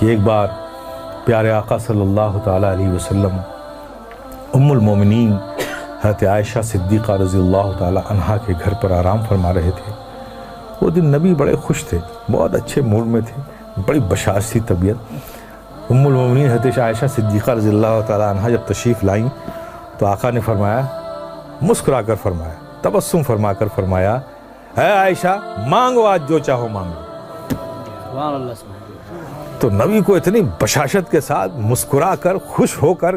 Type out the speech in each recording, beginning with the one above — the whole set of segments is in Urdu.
کہ ایک بار پیارے آقا صلی اللہ تعالیٰ علیہ وسلم ام المومنین حضرت عائشہ صدیقہ رضی اللہ تعالیٰ عنہا کے گھر پر آرام فرما رہے تھے۔ وہ دن نبی بڑے خوش تھے، بہت اچھے موڈ میں تھے، بڑی بشاشتی طبیعت۔ ام المومنین حضرت عائشہ صدیقہ رضی اللہ تعالیٰ عنہا جب تشریف لائیں تو آقا نے فرمایا، مسکرا کر فرمایا، تبسم فرما کر فرمایا، اے عائشہ مانگو آج جو چاہو مانگو۔ سبحان اللہ سبحان اللہ۔ تو نبی کو اتنی بشاشت کے ساتھ مسکرا کر خوش ہو کر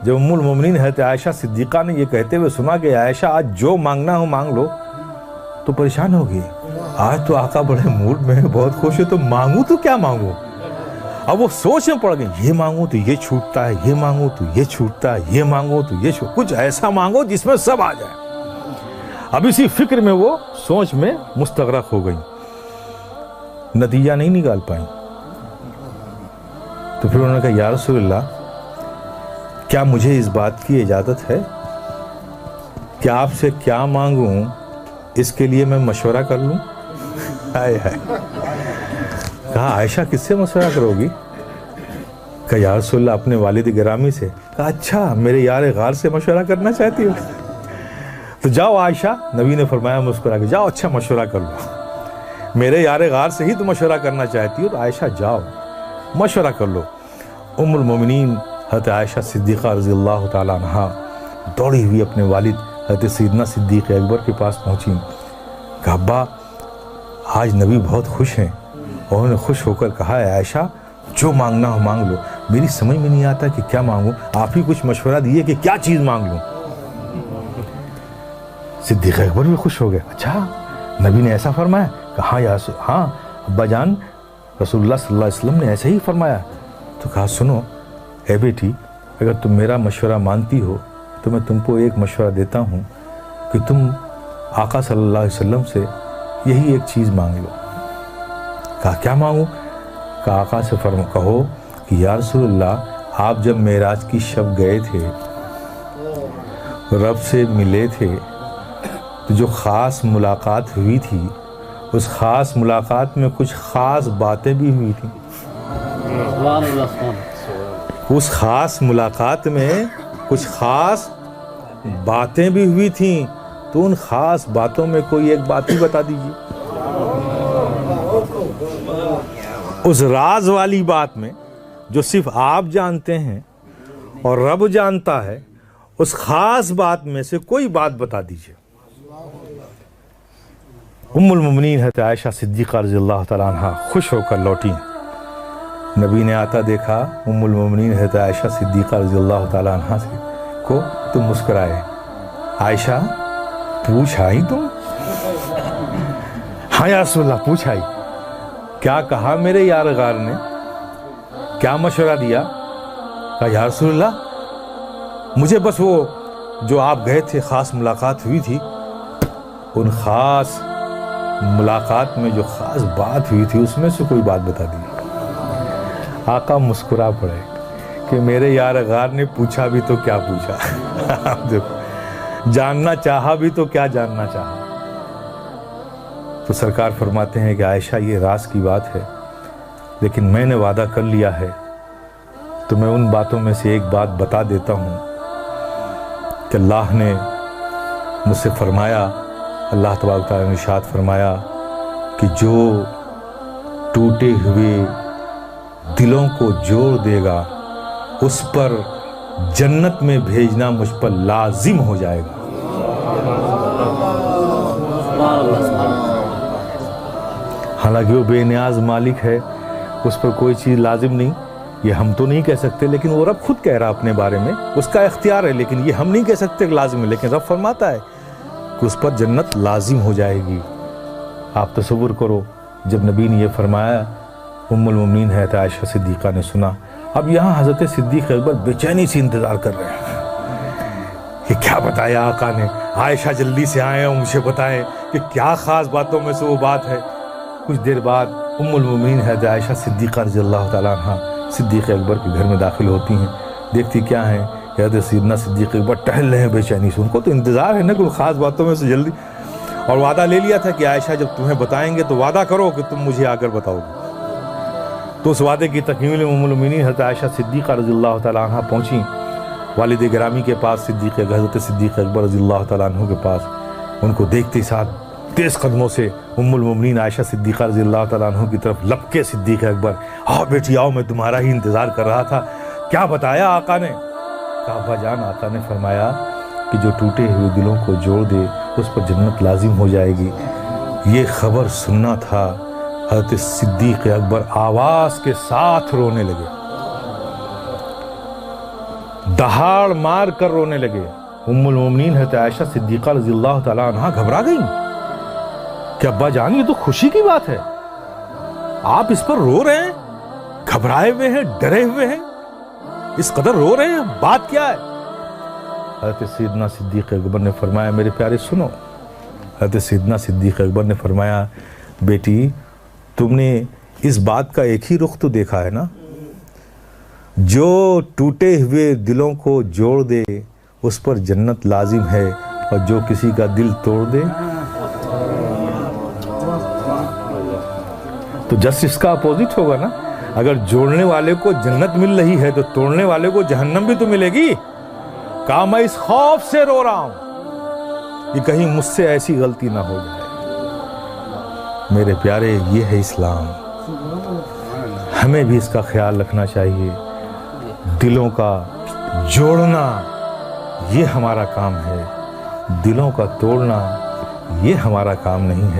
جب ام المومنین حضرت عائشہ صدیقہ نے یہ کہتے ہوئے سنا کہ عائشہ آج جو مانگنا ہو مانگ لو، تو پریشان ہو گئی۔ آج تو آقا بڑے موڈ میں بہت خوش ہے، تو مانگوں تو کیا مانگوں؟ اب وہ سوچ میں پڑ گئی، یہ مانگوں تو یہ چھوٹتا ہے، یہ مانگوں تو یہ چھوٹتا ہے، یہ مانگوں تو یہ کچھ ایسا مانگو جس میں سب آ جائے۔ اب اسی فکر میں وہ سوچ میں مستغرق ہو گئی، نتیجہ نہیں نکال پائیں۔ تو پھر انہوں نے کہا، یا رسول اللہ کیا مجھے اس بات کی اجازت ہے کہ آپ سے کیا مانگوں اس کے لیے میں مشورہ کر لوں؟ کہا عائشہ کس سے مشورہ کرو گی؟ کہا یا رسول اللہ اپنے والد گرامی سے۔ کہا اچھا میرے یار غار سے مشورہ کرنا چاہتی ہو؟ تو جاؤ عائشہ، نبی نے فرمایا مسکرا کے، جاؤ اچھا مشورہ کر لو، میرے یار غار سے ہی تو مشورہ کرنا چاہتی ہو، تو عائشہ جاؤ مشورہ کر لو۔ ام المومنین حضرت عائشہ صدیقہ رضی اللہ تعالیٰ عنہا دوڑی ہوئی اپنے والد حضرت سیدنا صدیق اکبر کے پاس پہنچیں۔ کہا ابا آج نبی بہت خوش ہیں، اور انہوں نے خوش ہو کر کہا ہے عائشہ جو مانگنا ہو مانگ لو، میری سمجھ میں نہیں آتا کہ کیا مانگوں، آپ ہی کچھ مشورہ دیے کہ کیا چیز مانگ لوں۔ صدیق اکبر بھی خوش ہو گئے، اچھا نبی نے ایسا فرمایا؟ کہا ہاں ابا جان رسول اللہ صلی اللہ علیہ وسلم نے ایسے ہی فرمایا۔ تو کہا سنو اے بیٹی، اگر تم میرا مشورہ مانتی ہو تو میں تم کو ایک مشورہ دیتا ہوں کہ تم آقا صلی اللہ علیہ وسلم سے یہی ایک چیز مانگ لو۔ کہا کیا مانگوں؟ کہا آقا سے کہو کہ یا رسول اللہ آپ جب معراج کی شب گئے تھے، رب سے ملے تھے، تو جو خاص ملاقات ہوئی تھی اس خاص ملاقات میں کچھ خاص باتیں بھی ہوئی تھیں۔ اس خاص ملاقات میں کچھ خاص باتیں بھی ہوئی تھیں، تو ان خاص باتوں میں کوئی ایک بات ہی بتا دیجیے۔ اس راز والی بات میں جو صرف آپ جانتے ہیں اور رب جانتا ہے، اس خاص بات میں سے کوئی بات بتا دیجیے۔ ام المومنین حضرت عائشہ صدیقہ رضی اللہ تعالیٰ عنہ خوش ہو کر لوٹی۔ نبی نے آتا دیکھا ام المومنین حضرت عائشہ صدیقہ رضی اللہ تعالیٰ عنہ سے کو تو مسکرائے، عائشہ پوچھ آئی تم؟ ہاں یا رسول اللہ پوچھ آئی۔ کیا کہا میرے یار غار نے؟ کیا مشورہ دیا؟ کہا یا رسول اللہ مجھے بس وہ جو آپ گئے تھے خاص ملاقات ہوئی تھی، ان خاص ملاقات میں جو خاص بات ہوئی تھی اس میں سے کوئی بات بتا دی۔ آقا مسکرا پڑے کہ میرے یار غار نے پوچھا بھی تو کیا پوچھا، دیکھو جاننا چاہا بھی تو کیا جاننا چاہا۔ تو سرکار فرماتے ہیں کہ عائشہ یہ راز کی بات ہے، لیکن میں نے وعدہ کر لیا ہے تو میں ان باتوں میں سے ایک بات بتا دیتا ہوں کہ اللہ نے مجھ سے فرمایا، اللہ تبارک تعالیٰ نے ارشاد فرمایا کہ جو ٹوٹے ہوئے دلوں کو جوڑ دے گا اس پر جنت میں بھیجنا مجھ پر لازم ہو جائے گا۔ حالانکہ وہ بے نیاز مالک ہے، اس پر کوئی چیز لازم نہیں، یہ ہم تو نہیں کہہ سکتے، لیکن وہ رب خود کہہ رہا اپنے بارے میں، اس کا اختیار ہے، لیکن یہ ہم نہیں کہہ سکتے کہ لازم ہے، لیکن رب فرماتا ہے کہ اس پر جنت لازم ہو جائے گی۔ آپ تصور کرو جب نبی نے یہ فرمایا، ام المومنین حضرت عائشہ صدیقہ نے سنا۔ اب یہاں حضرت صدیق اکبر بے چینی سے انتظار کر رہے ہیں کہ کیا بتایا آقا نے، عائشہ جلدی سے آئیں اور مجھے بتائیں کہ کیا خاص باتوں میں سے وہ بات ہے۔ کچھ دیر بعد ام المومنین حضرت عائشہ صدیقہ رضی اللہ تعالیٰ عنہ صدیق اکبر کے گھر میں داخل ہوتی ہیں، دیکھتی کیا ہیں کہ حضرت سیدنا صدیق اکبر ٹہل رہے ہیں بے چینی سے، ان کو تو انتظار ہے نا کوئی خاص باتوں میں سے جلدی، اور وعدہ لے لیا تھا کہ عائشہ جب تمہیں بتائیں گے تو وعدہ کرو کہ تم مجھے آ کر بتاؤ گے۔ تو اس وعدے کی تکمیل ام المؤمنین حضرت عائشہ صدیقہ رضی اللہ تعالیٰ عنہ پہنچیں والد گرامی کے پاس، حضرت صدیق اکبر رضی اللہ تعالیٰ عنہ کے پاس. ان کو دیکھتے ساتھ تیز قدموں سے ام المؤمنین عائشہ صدیقہ رضی اللہ تعالیٰ عنہ کی طرف لپکے صدیق اکبر. آؤ بیٹی آؤ، میں تمہارا ہی انتظار کر رہا تھا. کیا بتایا آقا نے؟ کہا ابا جان، آقا نے فرمایا کہ جو ٹوٹے ہوئے دلوں کو جوڑ دے اس پر جنت لازم ہو جائے گی. یہ خبر سننا تھا. حضرت صدیق اکبر آواز کے ساتھ رونے لگے، دہاڑ مار کر رونے لگے. ام المؤمنین حضرت عائشہ صدیقہ رضی اللہ تعالیٰ عنہ گھبرا گئیں کہ ابا جان یہ تو خوشی کی بات ہے، آپ اس پر رو رہے ہیں، گھبرائے ہوئے ہیں، ڈرے ہوئے ہیں، اس قدر رو رہے ہیں، بات کیا ہے؟ حضرت سیدنا صدیق اکبر نے فرمایا میرے پیارے سنو. حضرت سیدنا صدیق اکبر نے فرمایا بیٹی تم نے اس بات کا ایک ہی رخ تو دیکھا ہے نا، جو ٹوٹے ہوئے دلوں کو جوڑ دے اس پر جنت لازم ہے، اور جو کسی کا دل توڑ دے تو جسٹ اس کا اپوزٹ ہوگا نا. اگر جوڑنے والے کو جنت مل رہی ہے تو توڑنے والے کو جہنم بھی تو ملے گی. کہا میں اس خوف سے رو رہا ہوں کہ کہیں مجھ سے ایسی غلطی نہ ہو جائے. میرے پیارے یہ ہے اسلام. ہمیں بھی اس کا خیال رکھنا چاہیے. دلوں کا جوڑنا یہ ہمارا کام ہے، دلوں کا توڑنا یہ ہمارا کام نہیں ہے.